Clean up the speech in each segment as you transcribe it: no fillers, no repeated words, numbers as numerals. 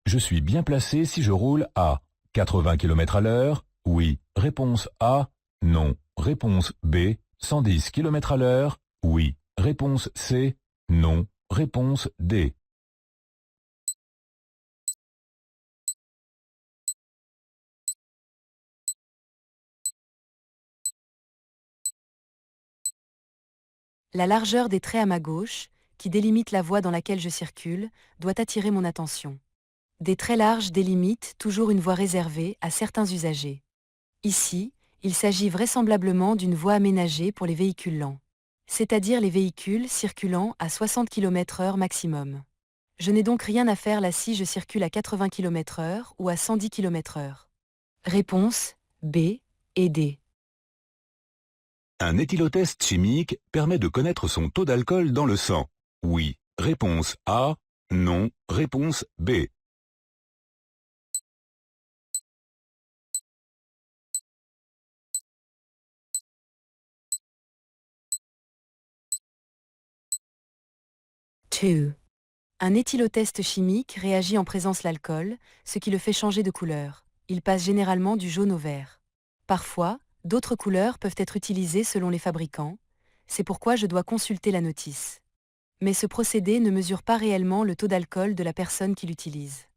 Je suis bien placé si je roule à 80 km à l'heure. Oui. Réponse A. Non. Réponse B. 110 km à l'heure. Oui. Réponse C. Non. Réponse D. La largeur des traits à ma gauche, qui délimite la voie dans laquelle je circule, doit attirer mon attention. Des traits larges délimitent toujours une voie réservée à certains usagers. Ici, il s'agit vraisemblablement d'une voie aménagée pour les véhicules lents, c'est-à-dire les véhicules circulant à 60 km/h maximum. Je n'ai donc rien à faire là si je circule à 80 km/h ou à 110 km/h. Réponse B et D. Un éthylotest chimique permet de connaître son taux d'alcool dans le sang. Oui. Réponse A. Non. Réponse B. Two. Un éthylotest chimique réagit en présence l'alcool, ce qui le fait changer de couleur. Il passe généralement du jaune au vert. Parfois, d'autres couleurs peuvent être utilisées selon les fabricants, c'est pourquoi je dois consulter la notice. Mais ce procédé ne mesure pas réellement le taux d'alcool de la personne qui l'utilise.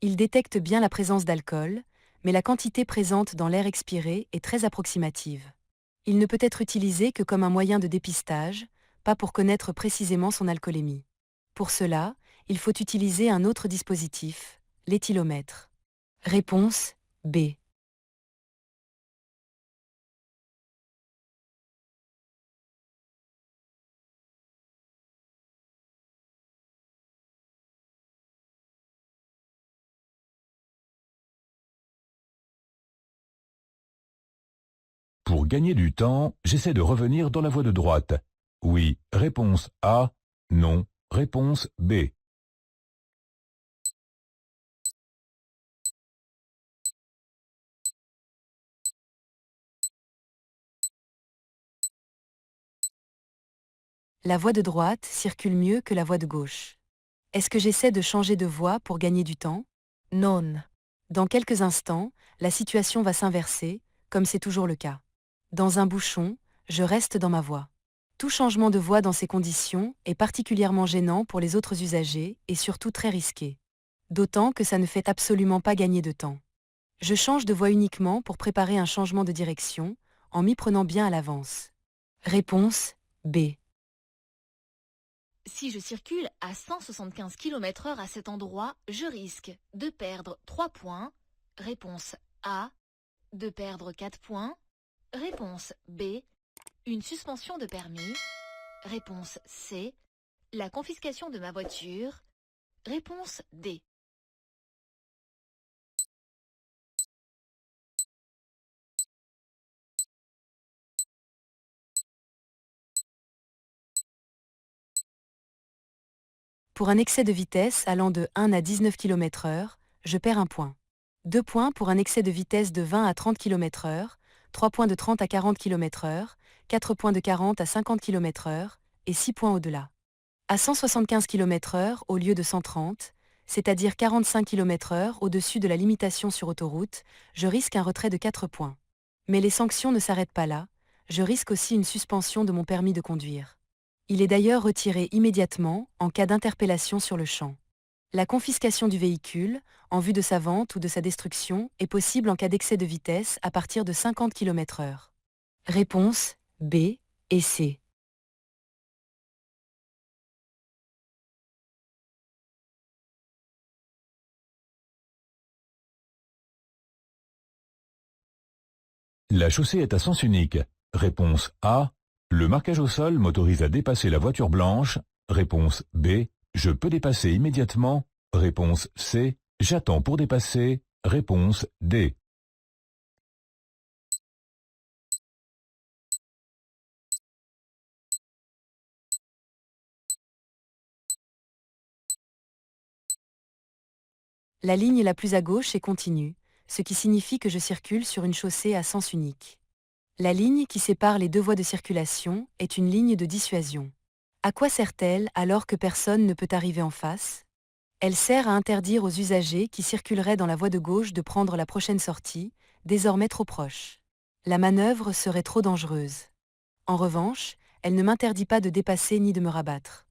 Il détecte bien la présence d'alcool, mais la quantité présente dans l'air expiré est très approximative. Il ne peut être utilisé que comme un moyen de dépistage, pas pour connaître précisément son alcoolémie. Pour cela, il faut utiliser un autre dispositif, l'éthylomètre. Réponse B. Pour gagner du temps, j'essaie de revenir dans la voie de droite. Oui. Réponse A. Non. Réponse B. La voie de droite circule mieux que la voie de gauche. Est-ce que j'essaie de changer de voie pour gagner du temps? Non. Dans quelques instants, la situation va s'inverser, comme c'est toujours le cas. Dans un bouchon, je reste dans ma voie. Tout changement de voie dans ces conditions est particulièrement gênant pour les autres usagers et surtout très risqué. D'autant que ça ne fait absolument pas gagner de temps. Je change de voie uniquement pour préparer un changement de direction, en m'y prenant bien à l'avance. Réponse B. Si je circule à 175 km/h à cet endroit, je risque de perdre 3 points. Réponse A. De perdre 4 points. Réponse B. Une suspension de permis. Réponse C. La confiscation de ma voiture. Réponse D. Pour un excès de vitesse allant de 1 à 19 km/h, je perds un point. 2 points pour un excès de vitesse de 20 à 30 km/h, 3 points de 30 à 40 km/h, 4 points de 40 à 50 km/h et 6 points au-delà. À 175 km/h au lieu de 130, c'est-à-dire 45 km/h au-dessus de la limitation sur autoroute, je risque un retrait de 4 points. Mais les sanctions ne s'arrêtent pas là, je risque aussi une suspension de mon permis de conduire. Il est d'ailleurs retiré immédiatement en cas d'interpellation sur le champ. La confiscation du véhicule, en vue de sa vente ou de sa destruction, est possible en cas d'excès de vitesse à partir de 50 km/h. Réponse B et C. La chaussée est à sens unique. Réponse A. Le marquage au sol m'autorise à dépasser la voiture blanche. Réponse B. Je peux dépasser immédiatement. Réponse C. J'attends pour dépasser. Réponse D. La ligne la plus à gauche est continue, ce qui signifie que je circule sur une chaussée à sens unique. La ligne qui sépare les deux voies de circulation est une ligne de dissuasion. À quoi sert-elle alors que personne ne peut arriver en face? Elle sert à interdire aux usagers qui circuleraient dans la voie de gauche de prendre la prochaine sortie, désormais trop proche. La manœuvre serait trop dangereuse. En revanche, elle ne m'interdit pas de dépasser ni de me rabattre.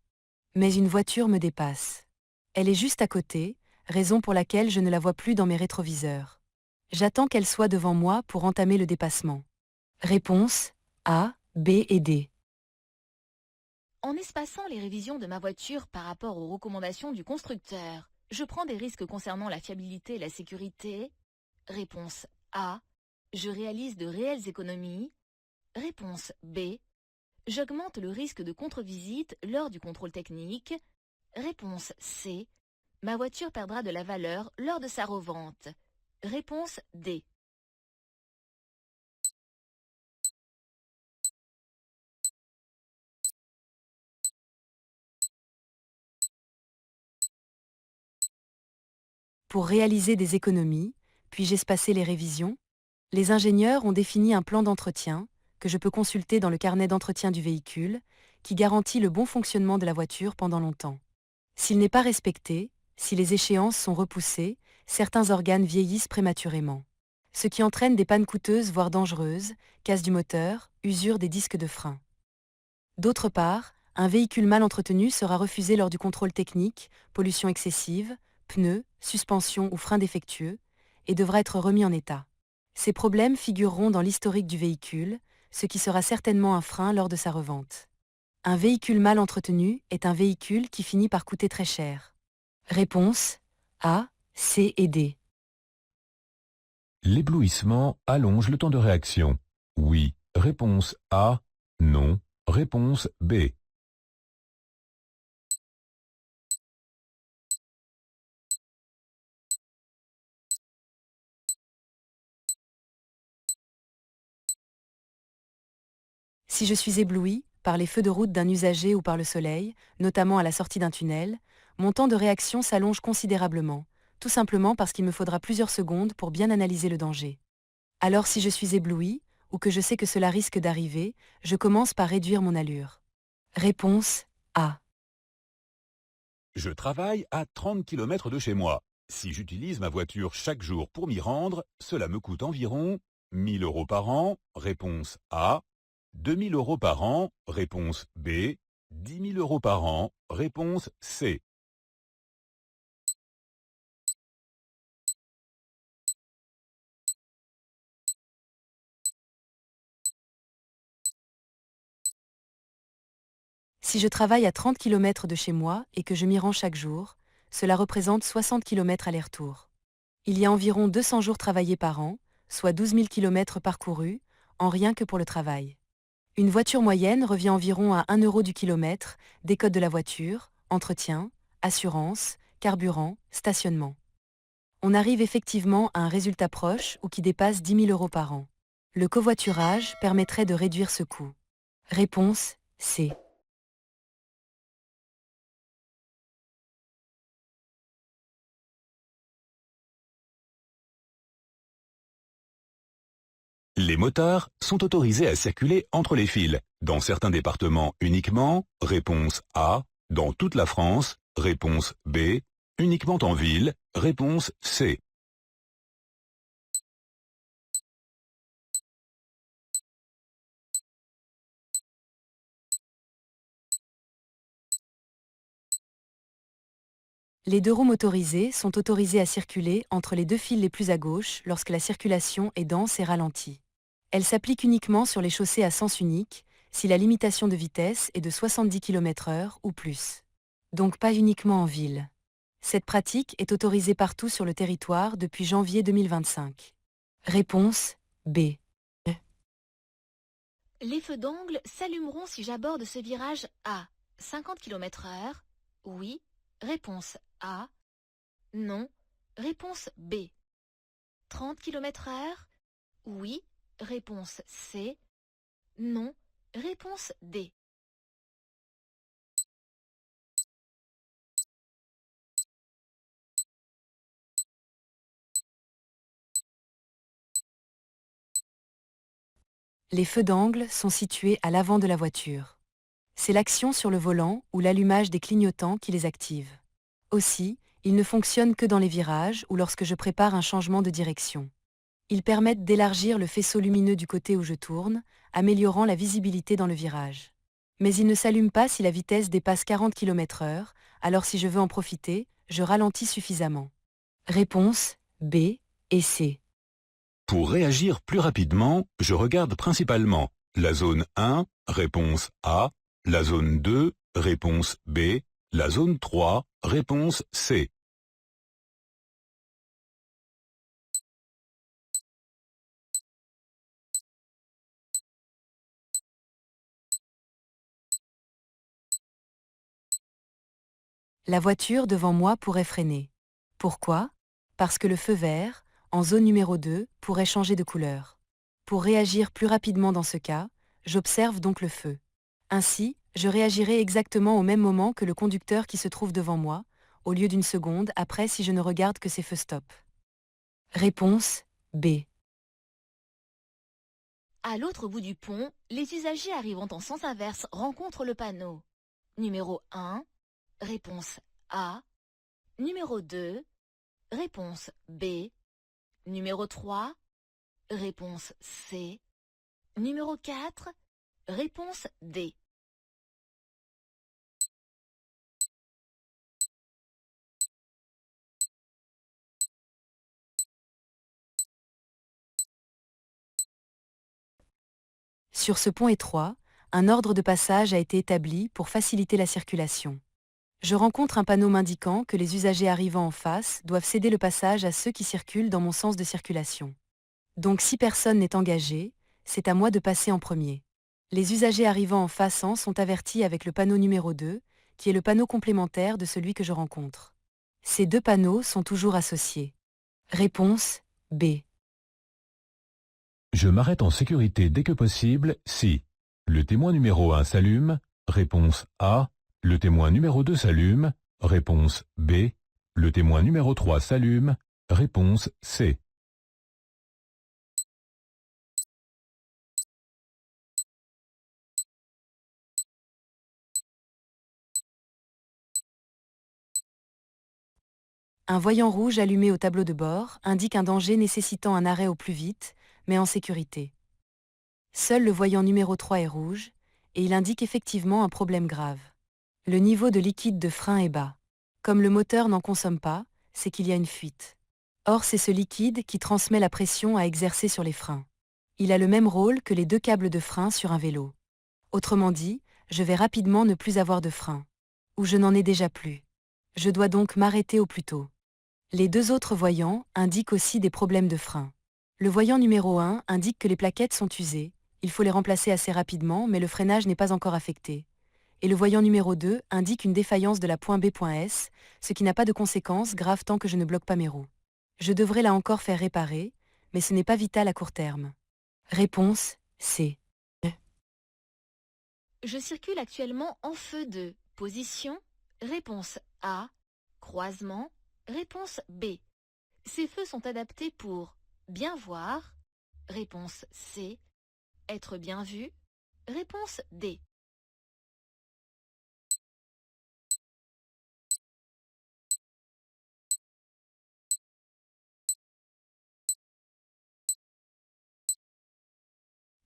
Mais une voiture me dépasse. Elle est juste à côté, raison pour laquelle je ne la vois plus dans mes rétroviseurs. J'attends qu'elle soit devant moi pour entamer le dépassement. Réponse A, B et D. En espaçant les révisions de ma voiture par rapport aux recommandations du constructeur, je prends des risques concernant la fiabilité et la sécurité. Réponse A. Je réalise de réelles économies. Réponse B. J'augmente le risque de contre-visite lors du contrôle technique. Réponse C. Ma voiture perdra de la valeur lors de sa revente. Réponse D. Pour réaliser des économies, puis-je espacer les révisions? Les ingénieurs ont défini un plan d'entretien, que je peux consulter dans le carnet d'entretien du véhicule, qui garantit le bon fonctionnement de la voiture pendant longtemps. S'il n'est pas respecté, si les échéances sont repoussées, certains organes vieillissent prématurément. Ce qui entraîne des pannes coûteuses voire dangereuses, casse du moteur, usure des disques de frein. D'autre part, un véhicule mal entretenu sera refusé lors du contrôle technique, pollution excessive, pneus, suspension ou frein défectueux, et devra être remis en état. Ces problèmes figureront dans l'historique du véhicule, ce qui sera certainement un frein lors de sa revente. Un véhicule mal entretenu est un véhicule qui finit par coûter très cher. Réponse A, C et D. L'éblouissement allonge le temps de réaction. Oui. Réponse A. Non. Réponse B. Si je suis ébloui par les feux de route d'un usager ou par le soleil, notamment à la sortie d'un tunnel, mon temps de réaction s'allonge considérablement, tout simplement parce qu'il me faudra plusieurs secondes pour bien analyser le danger. Alors si je suis ébloui, ou que je sais que cela risque d'arriver, je commence par réduire mon allure. Réponse A. Je travaille à 30 km de chez moi. Si j'utilise ma voiture chaque jour pour m'y rendre, cela me coûte environ 1 000 € par an. Réponse A. 2 000 € par an. Réponse B. 10 000 € par an. Réponse C. Si je travaille à 30 km de chez moi et que je m'y rends chaque jour, cela représente 60 km aller-retour. Il y a environ 200 jours travaillés par an, soit 12 000 km parcourus, en rien que pour le travail. Une voiture moyenne revient environ à 1 € du kilomètre, décote de la voiture, entretien, assurance, carburant, stationnement. On arrive effectivement à un résultat proche ou qui dépasse 10 000 € par an. Le covoiturage permettrait de réduire ce coût. Réponse C. Les motards sont autorisés à circuler entre les fils. Dans certains départements uniquement. Réponse A. Dans toute la France. Réponse B. Uniquement en ville. Réponse C. Les deux roues motorisées sont autorisées à circuler entre les deux fils les plus à gauche lorsque la circulation est dense et ralentie. Elles s'appliquent uniquement sur les chaussées à sens unique, si la limitation de vitesse est de 70 km/h ou plus. Donc pas uniquement en ville. Cette pratique est autorisée partout sur le territoire depuis janvier 2025. Réponse B. Les feux d'angle s'allumeront si j'aborde ce virage à 50 km/h. Oui. Réponse A. Non. Réponse B. 30 km/h. Oui. Réponse C. Non. Réponse D. Les feux d'angle sont situés à l'avant de la voiture. C'est l'action sur le volant ou l'allumage des clignotants qui les active. Aussi, Ils ne fonctionnent que dans les virages ou lorsque je prépare un changement de direction. Ils permettent d'élargir le faisceau lumineux du côté où je tourne, améliorant la visibilité dans le virage. Mais ils ne s'allument pas si la vitesse dépasse 40 km/h, alors si je veux en profiter, je ralentis suffisamment. Réponse B et C. Pour réagir plus rapidement, je regarde principalement la zone 1, réponse A, la zone 2, réponse B, la zone 3, réponse C. La voiture devant moi pourrait freiner. Pourquoi? Parce que le feu vert, en zone numéro 2, pourrait changer de couleur. Pour réagir plus rapidement dans ce cas, j'observe donc le feu. Ainsi, je réagirai exactement au même moment que le conducteur qui se trouve devant moi, au lieu d'une seconde après si je ne regarde que ces feux stop. Réponse B. À l'autre bout du pont, les usagers arrivant en sens inverse rencontrent le panneau. Numéro 1, réponse A. Numéro 2, réponse B. Numéro 3, réponse C. Numéro 4, réponse D. Sur ce pont étroit, un ordre de passage a été établi pour faciliter la circulation. Je rencontre un panneau m'indiquant que les usagers arrivant en face doivent céder le passage à ceux qui circulent dans mon sens de circulation. Donc si personne n'est engagé, c'est à moi de passer en premier. Les usagers arrivant en passant sont avertis avec le panneau numéro 2, qui est le panneau complémentaire de celui que je rencontre. Ces deux panneaux sont toujours associés. Réponse B. Je m'arrête en sécurité dès que possible si le témoin numéro 1 s'allume, réponse A, le témoin numéro 2 s'allume, réponse B, le témoin numéro 3 s'allume, réponse C. Un voyant rouge allumé au tableau de bord indique un danger nécessitant un arrêt au plus vite, mais en sécurité. Seul le voyant numéro 3 est rouge, et il indique effectivement un problème grave. Le niveau de liquide de frein est bas. Comme le moteur n'en consomme pas, c'est qu'il y a une fuite. Or, c'est ce liquide qui transmet la pression à exercer sur les freins. Il a le même rôle que les deux câbles de frein sur un vélo. Autrement dit, je vais rapidement ne plus avoir de frein. Ou je n'en ai déjà plus. Je dois donc m'arrêter au plus tôt. Les deux autres voyants indiquent aussi des problèmes de frein. Le voyant numéro 1 indique que les plaquettes sont usées, il faut les remplacer assez rapidement, mais le freinage n'est pas encore affecté. Et le voyant numéro 2 indique une défaillance de la point B.S, ce qui n'a pas de conséquences graves tant que je ne bloque pas mes roues. Je devrais là encore faire réparer, mais ce n'est pas vital à court terme. Réponse C. Je circule actuellement en feu de position, réponse A, croisement, réponse B. Ces feux sont adaptés pour bien voir, réponse C, être bien vu, réponse D.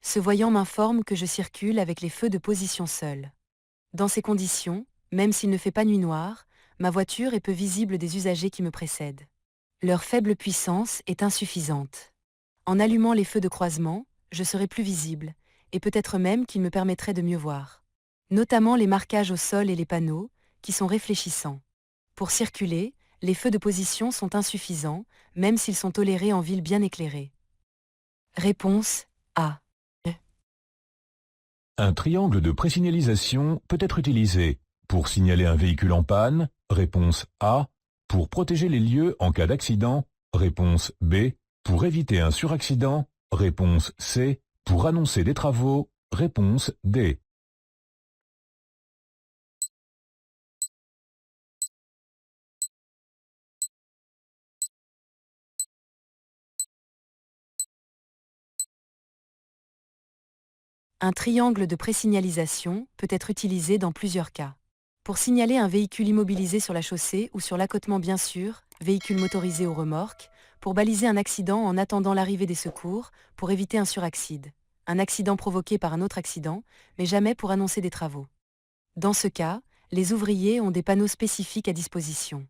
Ce voyant m'informe que je circule avec les feux de position seuls. Dans ces conditions, même s'il ne fait pas nuit noire, ma voiture est peu visible des usagers qui me précèdent. Leur faible puissance est insuffisante. En allumant les feux de croisement, je serai plus visible, et peut-être même qu'ils me permettraient de mieux voir. Notamment les marquages au sol et les panneaux, qui sont réfléchissants. Pour circuler, les feux de position sont insuffisants, même s'ils sont tolérés en ville bien éclairée. Réponse A. Un triangle de présignalisation peut être utilisé pour signaler un véhicule en panne, réponse A, pour protéger les lieux en cas d'accident, réponse B, pour éviter un suraccident, réponse C, pour annoncer des travaux, réponse D. Un triangle de présignalisation peut être utilisé dans plusieurs cas. Pour signaler un véhicule immobilisé sur la chaussée ou sur l'accotement bien sûr, véhicule motorisé ou remorque, pour baliser un accident en attendant l'arrivée des secours, pour éviter un suraccident. Un accident provoqué par un autre accident, mais jamais pour annoncer des travaux. Dans ce cas, les ouvriers ont des panneaux spécifiques à disposition.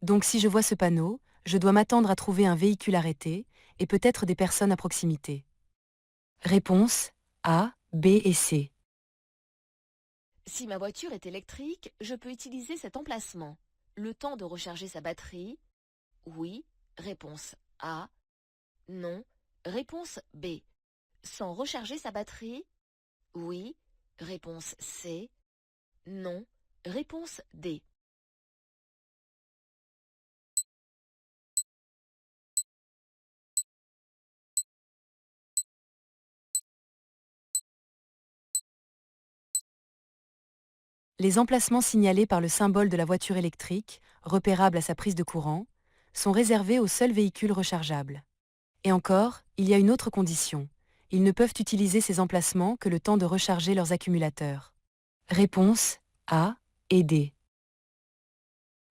Donc si je vois ce panneau, je dois m'attendre à trouver un véhicule arrêté, et peut-être des personnes à proximité. Réponse A, B et C. Si ma voiture est électrique, je peux utiliser cet emplacement. Le temps de recharger sa batterie? Oui. Réponse A. Non. Réponse B. Sans recharger sa batterie? Oui. Réponse C. Non. Réponse D. Les emplacements signalés par le symbole de la voiture électrique, repérable à sa prise de courant, sont réservés aux seuls véhicules rechargeables. Et encore, il y a une autre condition. Ils ne peuvent utiliser ces emplacements que le temps de recharger leurs accumulateurs. Réponse A et D.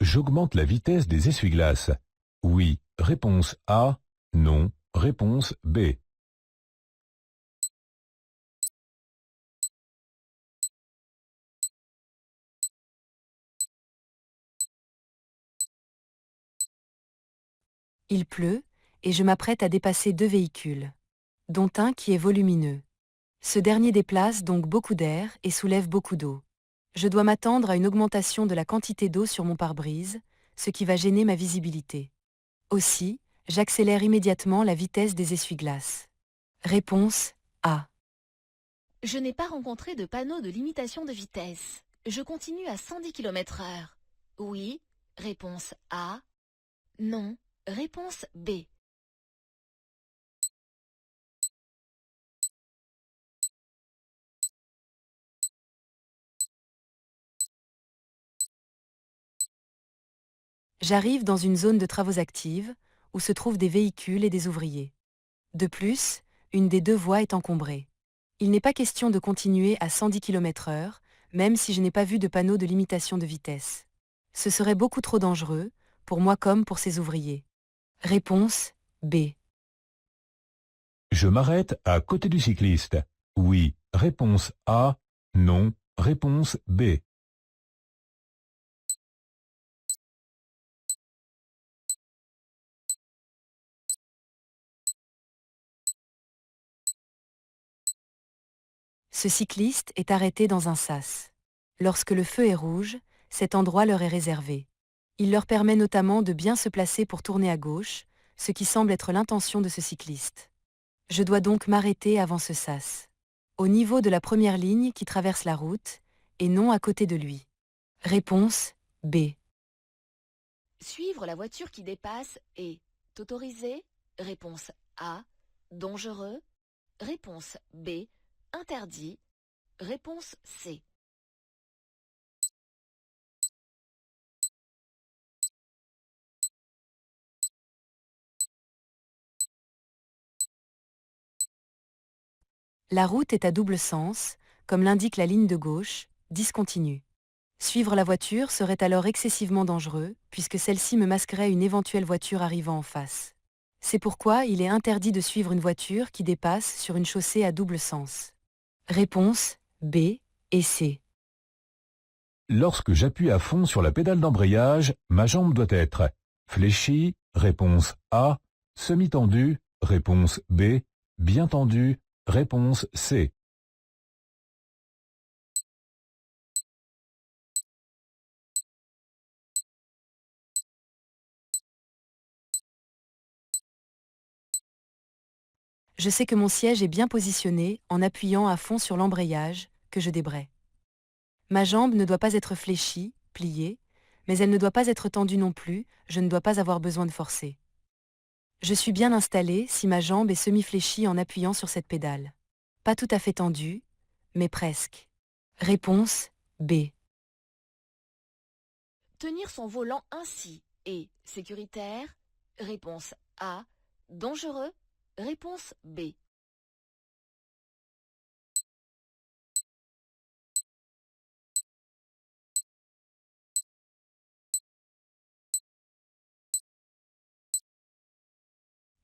J'augmente la vitesse des essuie-glaces. Oui. Réponse A. Non. Réponse B. Il pleut, et je m'apprête à dépasser deux véhicules, dont un qui est volumineux. Ce dernier déplace donc beaucoup d'air et soulève beaucoup d'eau. Je dois m'attendre à une augmentation de la quantité d'eau sur mon pare-brise, ce qui va gêner ma visibilité. Aussi, j'accélère immédiatement la vitesse des essuie-glaces. Réponse A. Je n'ai pas rencontré de panneau de limitation de vitesse. Je continue à 110 km/h. Oui. Réponse A. Non. Réponse B. J'arrive dans une zone de travaux active, où se trouvent des véhicules et des ouvriers. De plus, une des deux voies est encombrée. Il n'est pas question de continuer à 110 km/h, même si je n'ai pas vu de panneau de limitation de vitesse. Ce serait beaucoup trop dangereux, pour moi comme pour ces ouvriers. Réponse B. Je m'arrête à côté du cycliste. Oui. Réponse A. Non. Réponse B. Ce cycliste est arrêté dans un sas. Lorsque le feu est rouge, cet endroit leur est réservé. Il leur permet notamment de bien se placer pour tourner à gauche, ce qui semble être l'intention de ce cycliste. Je dois donc m'arrêter avant ce sas, au niveau de la première ligne qui traverse la route, et non à côté de lui. Réponse B. Suivre la voiture qui dépasse est autorisé? Réponse A. Dangereux? Réponse B. Interdit? Réponse C. La route est à double sens, comme l'indique la ligne de gauche, discontinue. Suivre la voiture serait alors excessivement dangereux, puisque celle-ci me masquerait une éventuelle voiture arrivant en face. C'est pourquoi il est interdit de suivre une voiture qui dépasse sur une chaussée à double sens. Réponse B et C. Lorsque j'appuie à fond sur la pédale d'embrayage, ma jambe doit être fléchie, réponse A, semi-tendue, réponse B, bien tendue, réponse C. Je sais que mon siège est bien positionné en appuyant à fond sur l'embrayage, que je débraie. Ma jambe ne doit pas être fléchie, pliée, mais elle ne doit pas être tendue non plus, je ne dois pas avoir besoin de forcer. Je suis bien installé si ma jambe est semi-fléchie en appuyant sur cette pédale. Pas tout à fait tendue, mais presque. Réponse B. Tenir son volant ainsi est sécuritaire? Réponse A. Dangereux? Réponse B.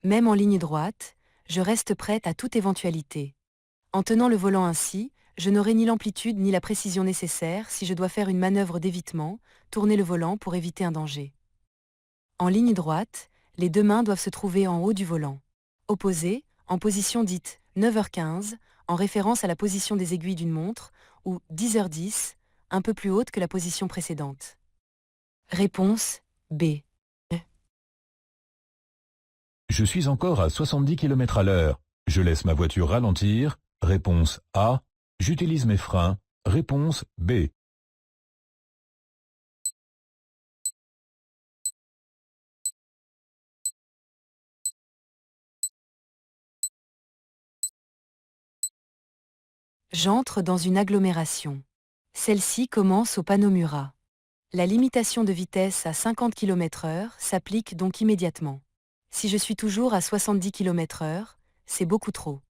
Même en ligne droite, je reste prête à toute éventualité. En tenant le volant ainsi, je n'aurai ni l'amplitude ni la précision nécessaires si je dois faire une manœuvre d'évitement, tourner le volant pour éviter un danger. En ligne droite, les deux mains doivent se trouver en haut du volant. Opposées, en position dite 9h15, en référence à la position des aiguilles d'une montre, ou 10h10, un peu plus haute que la position précédente. Réponse B. Je suis encore à 70 km à l'heure. Je laisse ma voiture ralentir. Réponse A. J'utilise mes freins. Réponse B. J'entre dans une agglomération. Celle-ci commence au panneau Murat. La limitation de vitesse à 50 km/h s'applique donc immédiatement. Si je suis toujours à 70 km/h, c'est beaucoup trop.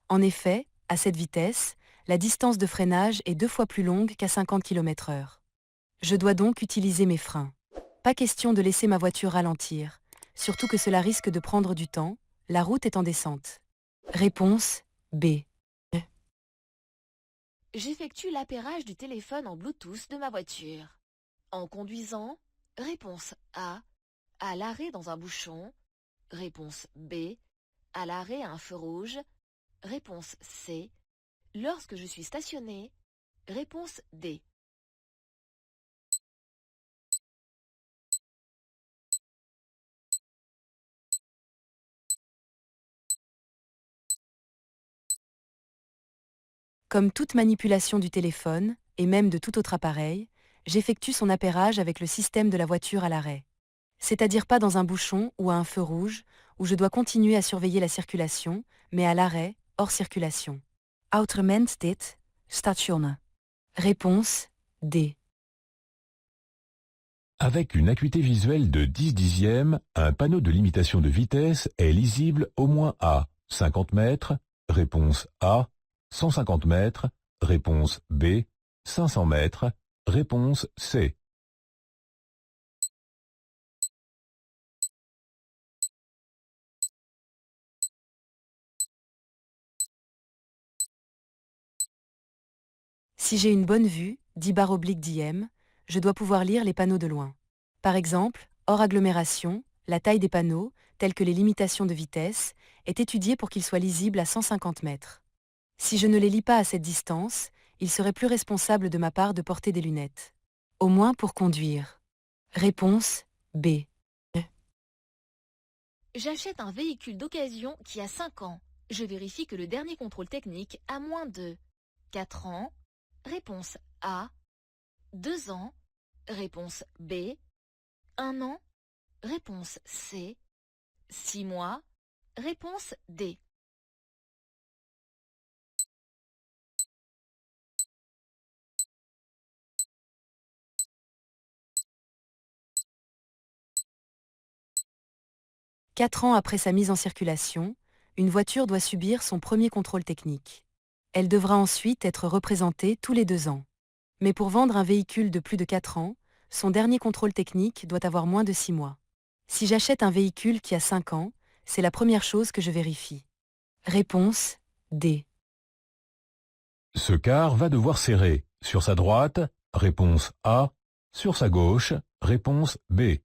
En effet, à cette vitesse, la distance de freinage est 2 fois plus longue qu'à 50 km/h. Je dois donc utiliser mes freins. Pas question de laisser ma voiture ralentir, surtout que cela risque de prendre du temps, la route est en descente. Réponse B. J'effectue l'appairage du téléphone en Bluetooth de ma voiture. En conduisant, réponse A, à l'arrêt dans un bouchon. Réponse B, à l'arrêt à un feu rouge. Réponse C, lorsque je suis stationné. Réponse D. Comme toute manipulation du téléphone, et même de tout autre appareil, j'effectue son appairage avec le système de la voiture à l'arrêt. C'est-à-dire pas dans un bouchon ou à un feu rouge, où je dois continuer à surveiller la circulation, mais à l'arrêt, hors circulation. Autrement dit, stationen. Réponse D. Avec une acuité visuelle de 10 dixièmes, un panneau de limitation de vitesse est lisible au moins à 50 mètres. Réponse A. 150 mètres. Réponse B. 500 mètres. Réponse C. Si j'ai une bonne vue, 10/(dm, je dois pouvoir lire les panneaux de loin. Par exemple, hors agglomération, la taille des panneaux, telles que les limitations de vitesse, est étudiée pour qu'ils soient lisibles à 150 mètres. Si je ne les lis pas à cette distance, il serait plus responsable de ma part de porter des lunettes. Au moins pour conduire. Réponse B. J'achète un véhicule d'occasion qui a 5 ans. Je vérifie que le dernier contrôle technique a moins de 4 ans. Réponse A. 2 ans. Réponse B. 1 an. Réponse C. 6 mois. Réponse D. « 4 ans après sa mise en circulation, une voiture doit subir son premier contrôle technique. Elle devra ensuite être représentée tous les 2 ans. Mais pour vendre un véhicule de plus de 4 ans, son dernier contrôle technique doit avoir moins de 6 mois. Si j'achète un véhicule qui a 5 ans, c'est la première chose que je vérifie. Réponse D. Ce car va devoir serrer. Sur sa droite, réponse A. Sur sa gauche, réponse B.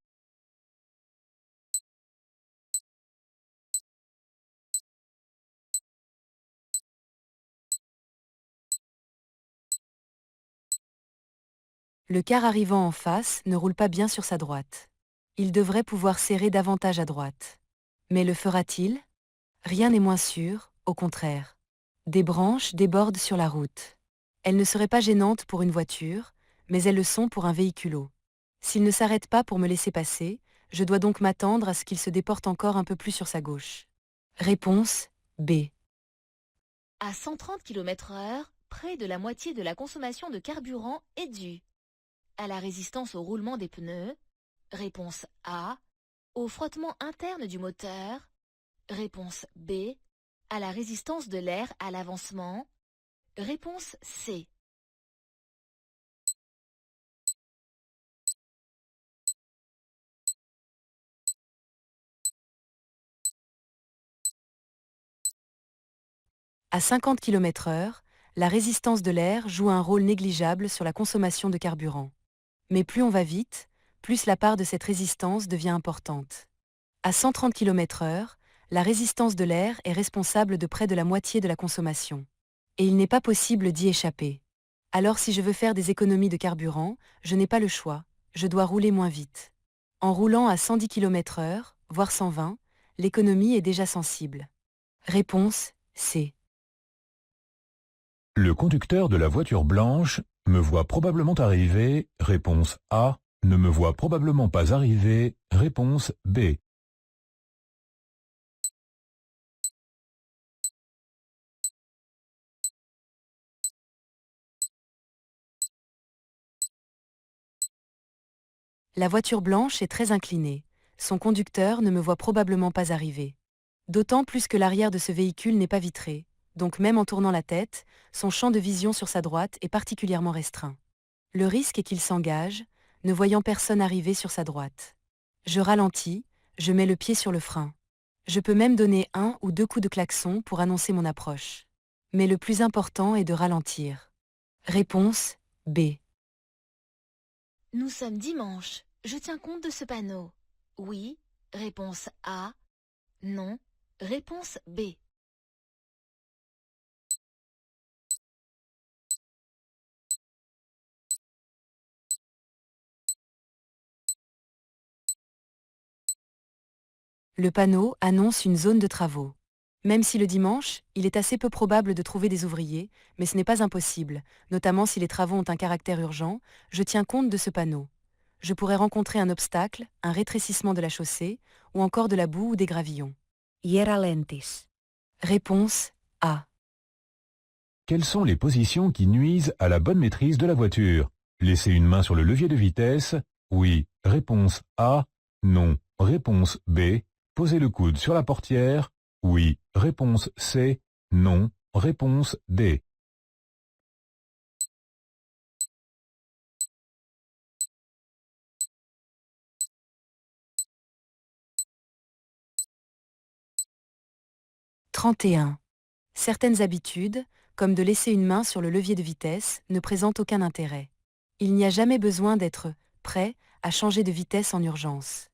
Le car arrivant en face ne roule pas bien sur sa droite. Il devrait pouvoir serrer davantage à droite. Mais le fera-t-il? Rien n'est moins sûr, au contraire. Des branches débordent sur la route. Elles ne seraient pas gênantes pour une voiture, mais elles le sont pour un véhiculo. S'il ne s'arrête pas pour me laisser passer, je dois donc m'attendre à ce qu'il se déporte encore un peu plus sur sa gauche. Réponse B. À 130 km/h, près de la moitié de la consommation de carburant est due à la résistance au roulement des pneus. Réponse A. Au frottement interne du moteur. Réponse B. À la résistance de l'air à l'avancement. Réponse C. À 50 km/h, la résistance de l'air joue un rôle négligeable sur la consommation de carburant. Mais plus on va vite, plus la part de cette résistance devient importante. À 130 km/h, la résistance de l'air est responsable de près de la moitié de la consommation. Et il n'est pas possible d'y échapper. Alors si je veux faire des économies de carburant, je n'ai pas le choix, je dois rouler moins vite. En roulant à 110 km/h, voire 120, l'économie est déjà sensible. Réponse C. Le conducteur de la voiture blanche me voit probablement arriver. Réponse A. Ne me voit probablement pas arriver. Réponse B. La voiture blanche est très inclinée. Son conducteur ne me voit probablement pas arriver. D'autant plus que l'arrière de ce véhicule n'est pas vitré, donc même en tournant la tête, son champ de vision sur sa droite est particulièrement restreint. Le risque est qu'il s'engage, ne voyant personne arriver sur sa droite. Je ralentis, je mets le pied sur le frein. Je peux même donner 1 ou 2 coups de klaxon pour annoncer mon approche. Mais le plus important est de ralentir. Réponse B. Nous sommes dimanche. Je tiens compte de ce panneau. Oui. Réponse A. Non. Réponse B. Le panneau annonce une zone de travaux. Même si le dimanche, il est assez peu probable de trouver des ouvriers, mais ce n'est pas impossible, notamment si les travaux ont un caractère urgent, je tiens compte de ce panneau. Je pourrais rencontrer un obstacle, un rétrécissement de la chaussée, ou encore de la boue ou des gravillons. Hiera lentis. Réponse A. Quelles sont les positions qui nuisent à la bonne maîtrise de la voiture? Laisser une main sur le levier de vitesse? Oui. Réponse A. Non. Réponse B. Poser le coude sur la portière? Oui. Réponse C. Non. Réponse D. « 31. Certaines habitudes, comme de laisser une main sur le levier de vitesse, ne présentent aucun intérêt. Il n'y a jamais besoin d'être « prêt » à changer de vitesse en urgence.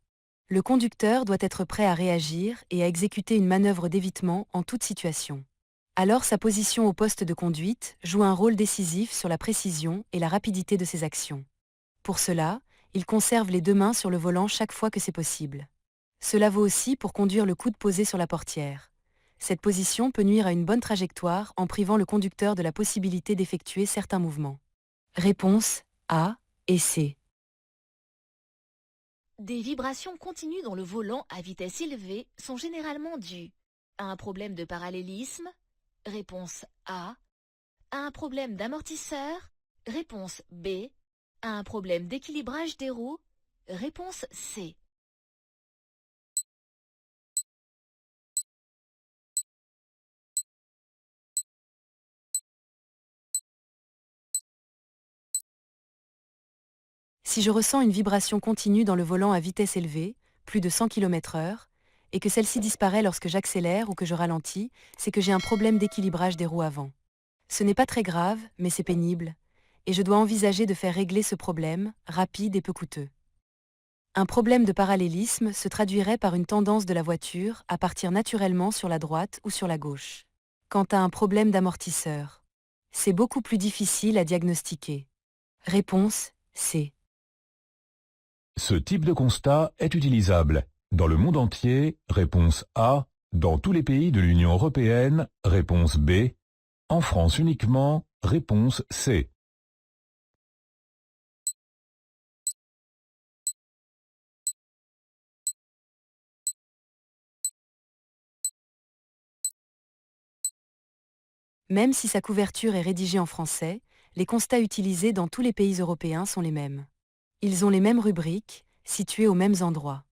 Le conducteur doit être prêt à réagir et à exécuter une manœuvre d'évitement en toute situation. Alors sa position au poste de conduite joue un rôle décisif sur la précision et la rapidité de ses actions. Pour cela, il conserve les 2 mains sur le volant chaque fois que c'est possible. Cela vaut aussi pour conduire le coude posé sur la portière. Cette position peut nuire à une bonne trajectoire en privant le conducteur de la possibilité d'effectuer certains mouvements. Réponse A et C. Des vibrations continues dans le volant à vitesse élevée sont généralement dues à un problème de parallélisme, réponse A, à un problème d'amortisseur, réponse B, à un problème d'équilibrage des roues, réponse C. Si je ressens une vibration continue dans le volant à vitesse élevée, plus de 100 km/h, et que celle-ci disparaît lorsque j'accélère ou que je ralentis, c'est que j'ai un problème d'équilibrage des roues avant. Ce n'est pas très grave, mais c'est pénible, et je dois envisager de faire régler ce problème, rapide et peu coûteux. Un problème de parallélisme se traduirait par une tendance de la voiture à partir naturellement sur la droite ou sur la gauche. Quant à un problème d'amortisseur, c'est beaucoup plus difficile à diagnostiquer. Réponse C. Ce type de constat est utilisable dans le monde entier. Réponse A. Dans tous les pays de l'Union européenne. Réponse B. En France uniquement. Réponse C. Même si sa couverture est rédigée en français, les constats utilisés dans tous les pays européens sont les mêmes. Ils ont les mêmes rubriques, situées aux mêmes endroits.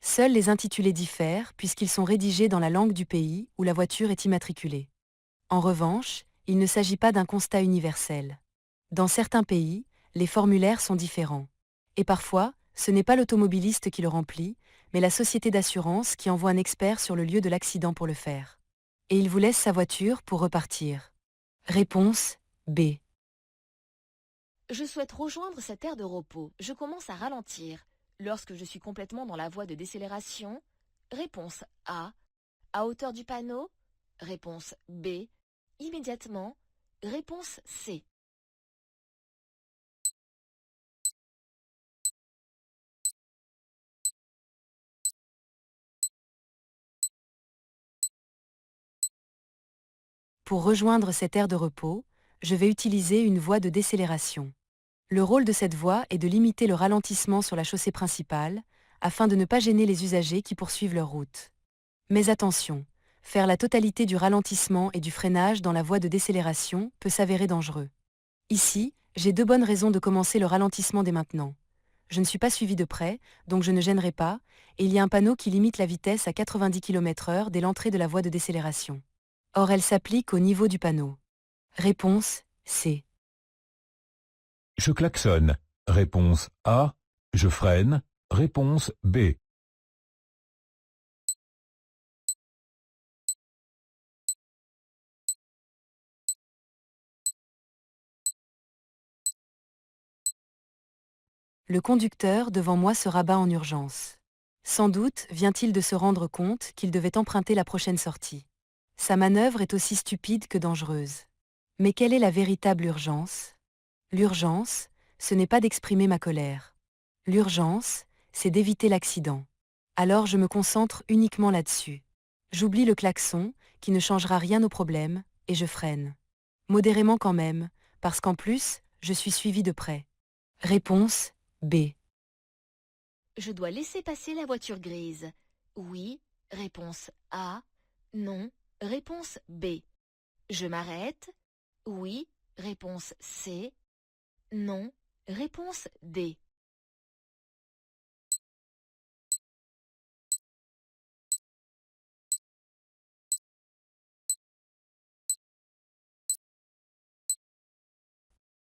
Seuls les intitulés diffèrent puisqu'ils sont rédigés dans la langue du pays où la voiture est immatriculée. En revanche, il ne s'agit pas d'un constat universel. Dans certains pays, les formulaires sont différents. Et parfois, ce n'est pas l'automobiliste qui le remplit, mais la société d'assurance qui envoie un expert sur le lieu de l'accident pour le faire. et il vous laisse sa voiture pour repartir. Réponse B. Je souhaite rejoindre cette aire de repos. Je commence à ralentir. Lorsque je suis complètement dans la voie de décélération, réponse A. À hauteur du panneau, réponse B. Immédiatement, réponse C. Pour rejoindre cette aire de repos, je vais utiliser une voie de décélération. Le rôle de cette voie est de limiter le ralentissement sur la chaussée principale, afin de ne pas gêner les usagers qui poursuivent leur route. Mais attention, faire la totalité du ralentissement et du freinage dans la voie de décélération peut s'avérer dangereux. Ici, j'ai 2 bonnes raisons de commencer le ralentissement dès maintenant. Je ne suis pas suivi de près, donc je ne gênerai pas, et il y a un panneau qui limite la vitesse à 90 km/h dès l'entrée de la voie de décélération. Or elle s'applique au niveau du panneau. Réponse C. Je klaxonne. Réponse A. Je freine. Réponse B. Le conducteur devant moi se rabat en urgence. Sans doute vient-il de se rendre compte qu'il devait emprunter la prochaine sortie. Sa manœuvre est aussi stupide que dangereuse. Mais quelle est la véritable urgence ? L'urgence, ce n'est pas d'exprimer ma colère. L'urgence, c'est d'éviter l'accident. Alors je me concentre uniquement là-dessus. J'oublie le klaxon, qui ne changera rien au problème, et je freine. Modérément quand même, parce qu'en plus, je suis suivi de près. Réponse B. Je dois laisser passer la voiture grise. Oui, réponse A. Non, réponse B. Je m'arrête. Oui, réponse C. Non, réponse D.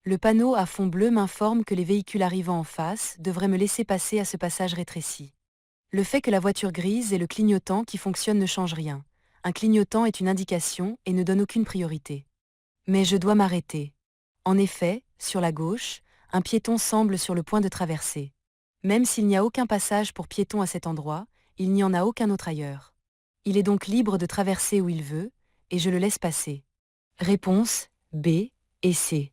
Le panneau à fond bleu m'informe que les véhicules arrivant en face devraient me laisser passer à ce passage rétréci. Le fait que la voiture grise et le clignotant qui fonctionne ne change rien. Un clignotant est une indication et ne donne aucune priorité. Mais je dois m'arrêter. En effet, sur la gauche, un piéton semble sur le point de traverser. Même s'il n'y a aucun passage pour piétons à cet endroit, il n'y en a aucun autre ailleurs. Il est donc libre de traverser où il veut, et je le laisse passer. Réponse B et C.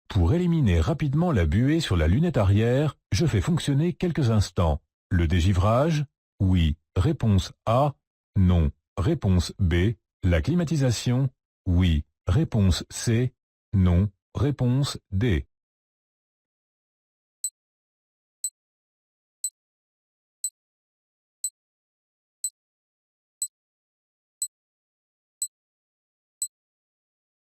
Pour éliminer rapidement la buée sur la lunette arrière, je fais fonctionner quelques instants. Le dégivrage? Oui. Réponse A. Non. Réponse B. La climatisation? Oui. Réponse C. Non. Réponse D.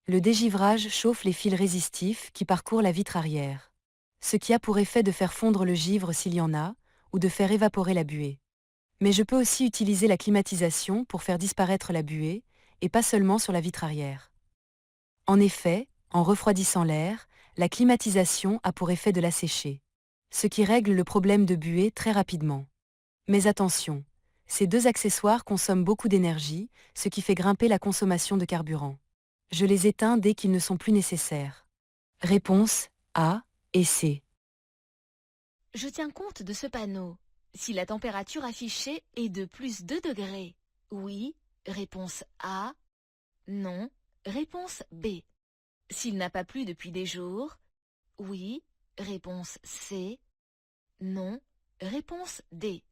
Le dégivrage chauffe les fils résistifs qui parcourent la vitre arrière. Ce qui a pour effet de faire fondre le givre s'il y en a, ou de faire évaporer la buée. Mais je peux aussi utiliser la climatisation pour faire disparaître la buée, et pas seulement sur la vitre arrière. En effet, en refroidissant l'air, la climatisation a pour effet de l'assécher, ce qui règle le problème de buée très rapidement. Mais attention, ces 2 accessoires consomment beaucoup d'énergie, ce qui fait grimper la consommation de carburant. Je les éteins dès qu'ils ne sont plus nécessaires. Réponse A et C. Je tiens compte de ce panneau. Si la température affichée est de plus 2 degrés, oui, réponse A. Non, réponse B. S'il n'a pas plu depuis des jours, oui, réponse C. Non, réponse D.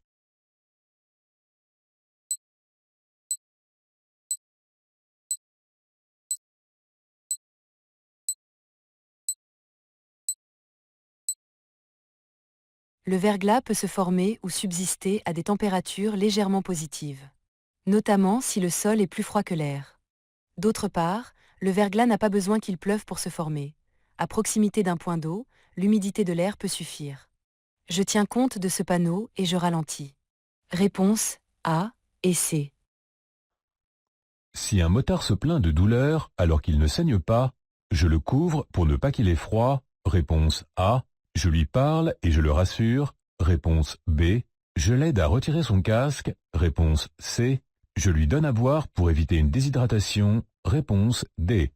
Le verglas peut se former ou subsister à des températures légèrement positives, notamment si le sol est plus froid que l'air. D'autre part, le verglas n'a pas besoin qu'il pleuve pour se former. À proximité d'un point d'eau, l'humidité de l'air peut suffire. Je tiens compte de ce panneau et je ralentis. Réponse A et C. Si un motard se plaint de douleur alors qu'il ne saigne pas, je le couvre pour ne pas qu'il ait froid. Réponse A. Je lui parle et je le rassure. Réponse B. Je l'aide à retirer son casque. Réponse C. Je lui donne à boire pour éviter une déshydratation. Réponse D.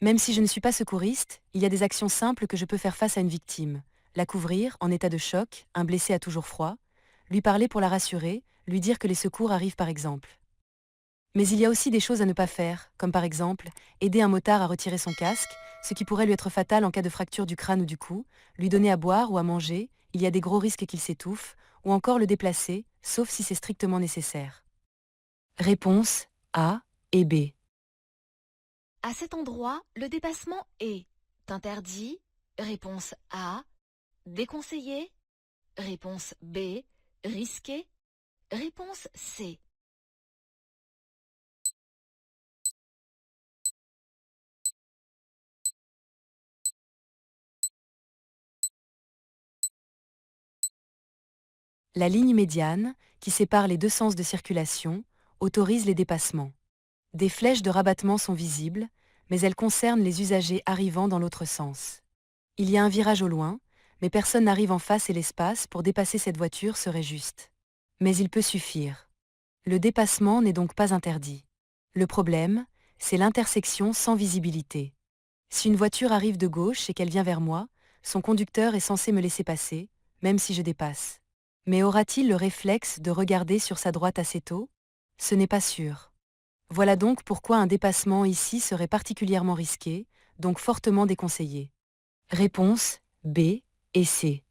Même si je ne suis pas secouriste, il y a des actions simples que je peux faire face à une victime. La couvrir, en état de choc, un blessé a toujours froid, lui parler pour la rassurer, lui dire que les secours arrivent par exemple. Mais il y a aussi des choses à ne pas faire, comme par exemple, aider un motard à retirer son casque, ce qui pourrait lui être fatal en cas de fracture du crâne ou du cou, lui donner à boire ou à manger, il y a des gros risques qu'il s'étouffe, ou encore le déplacer, sauf si c'est strictement nécessaire. Réponse A et B. À cet endroit, le dépassement est interdit. Réponse A. Déconseillé. Réponse B. Risqué. Réponse C. La ligne médiane, qui sépare les deux sens de circulation, autorise les dépassements. Des flèches de rabattement sont visibles, mais elles concernent les usagers arrivant dans l'autre sens. Il y a un virage au loin, mais personne n'arrive en face et l'espace pour dépasser cette voiture serait juste. Mais il peut suffire. Le dépassement n'est donc pas interdit. Le problème, c'est l'intersection sans visibilité. Si une voiture arrive de gauche et qu'elle vient vers moi, son conducteur est censé me laisser passer, même si je dépasse. Mais aura-t-il le réflexe de regarder sur sa droite assez tôt? Ce n'est pas sûr. Voilà donc pourquoi un dépassement ici serait particulièrement risqué, donc fortement déconseillé. Réponse B et C.